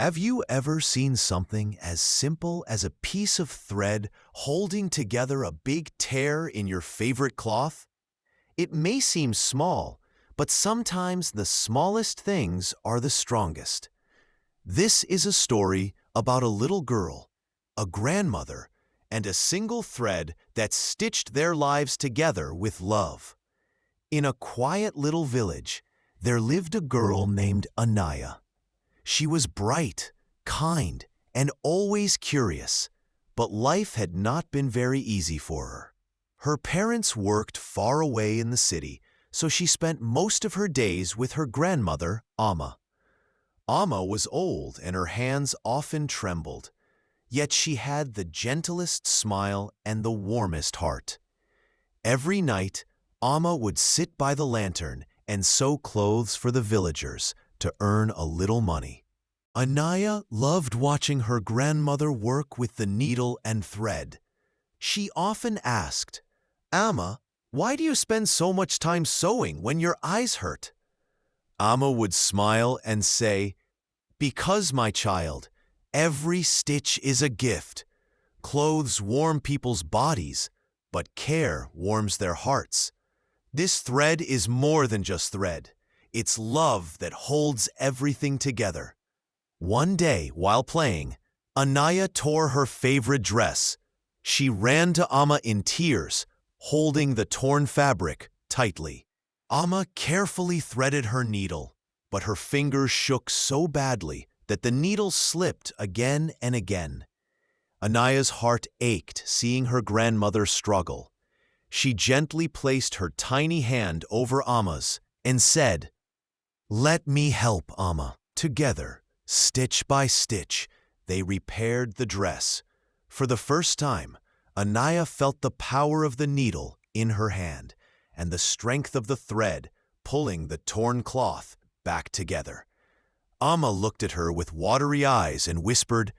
Have you ever seen something as simple as a piece of thread holding together a big tear in your favorite cloth? It may seem small, but sometimes the smallest things are the strongest. This is a story about a little girl, a grandmother, and a single thread that stitched their lives together with love. In a quiet little village, there lived a girl named Anaya. She was bright, kind, and always curious, but life had not been very easy for her. Her parents worked far away in the city, so she spent most of her days with her grandmother, Amma. Amma was old and her hands often trembled, yet she had the gentlest smile and the warmest heart. Every night, Amma would sit by the lantern and sew clothes for the villagers to earn a little money. Anaya loved watching her grandmother work with the needle and thread. She often asked, "Amma, why do you spend so much time sewing when your eyes hurt?" Amma would smile and say, "Because, my child, every stitch is a gift. Clothes warm people's bodies, but care warms their hearts. This thread is more than just thread. It's love that holds everything together." One day, while playing, Anaya tore her favorite dress. She ran to Amma in tears, holding the torn fabric tightly. Amma carefully threaded her needle, but her fingers shook so badly that the needle slipped again and again. Anaya's heart ached seeing her grandmother struggle. She gently placed her tiny hand over Amma's and said, "Let me help, Amma." Together, stitch by stitch, they repaired the dress. For the first time, Anaya felt the power of the needle in her hand and the strength of the thread pulling the torn cloth back together. Amma looked at her with watery eyes and whispered,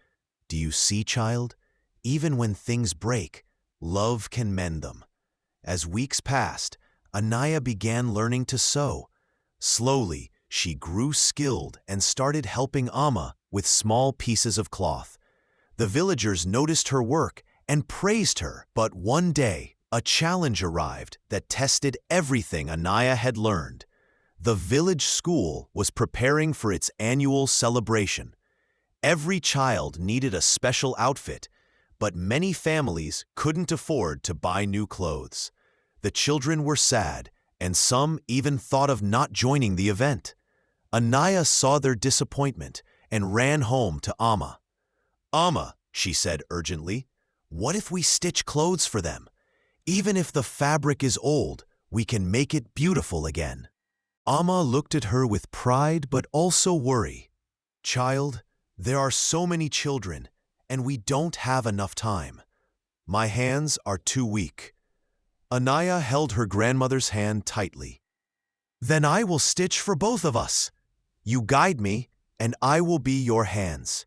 "Do you see, child? Even when things break, love can mend them." As weeks passed, Anaya began learning to sew. Slowly, she grew skilled and started helping Amma with small pieces of cloth. The villagers noticed her work and praised her, but one day, a challenge arrived that tested everything Anaya had learned. The village school was preparing for its annual celebration. Every child needed a special outfit, but many families couldn't afford to buy new clothes. The children were sad, and some even thought of not joining the event. Anaya saw their disappointment and ran home to Amma. "Amma," she said urgently, "what if we stitch clothes for them? Even if the fabric is old, we can make it beautiful again." Amma looked at her with pride but also worry. "Child, there are so many children, and we don't have enough time. My hands are too weak." Anaya held her grandmother's hand tightly. "Then I will stitch for both of us. You guide me, and I will be your hands."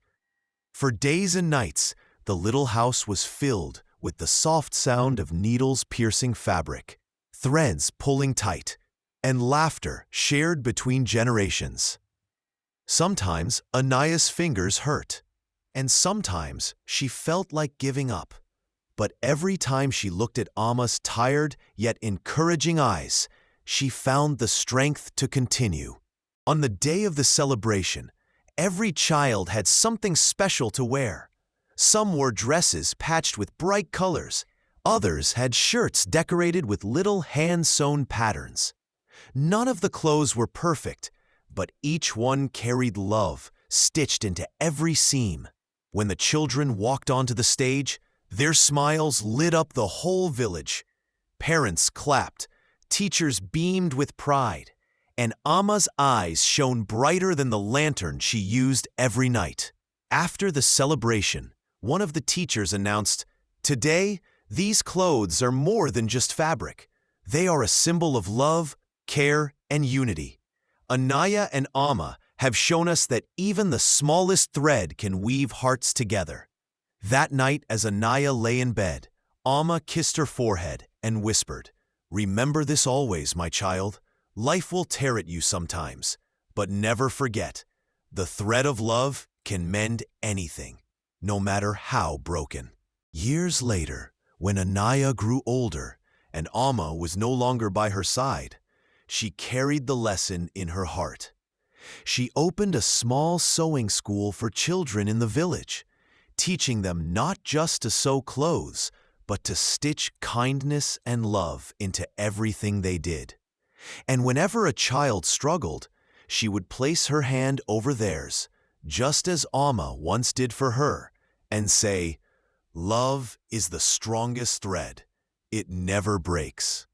For days and nights, the little house was filled with the soft sound of needles piercing fabric, threads pulling tight, and laughter shared between generations. Sometimes Anaya's fingers hurt, and sometimes she felt like giving up. But every time she looked at Amma's tired yet encouraging eyes, she found the strength to continue. On the day of the celebration, every child had something special to wear. Some wore dresses patched with bright colors. Others had shirts decorated with little hand-sewn patterns. None of the clothes were perfect, but each one carried love stitched into every seam. When the children walked onto the stage, their smiles lit up the whole village. Parents clapped, teachers beamed with pride, and Amma's eyes shone brighter than the lantern she used every night. After the celebration, one of the teachers announced, "Today, these clothes are more than just fabric. They are a symbol of love, care, and unity. Anaya and Amma have shown us that even the smallest thread can weave hearts together." That night, as Anaya lay in bed, Amma kissed her forehead and whispered, "Remember this always, my child. Life will tear at you sometimes, but never forget, the thread of love can mend anything, no matter how broken. Years later, when Anaya grew older and Amma was no longer by her side, she carried the lesson in her heart. She opened a small sewing school for children in the village, teaching them not just to sew clothes, but to stitch kindness and love into everything they did. And whenever a child struggled, she would place her hand over theirs, just as Amma once did for her, and say, "Love is the strongest thread. It never breaks."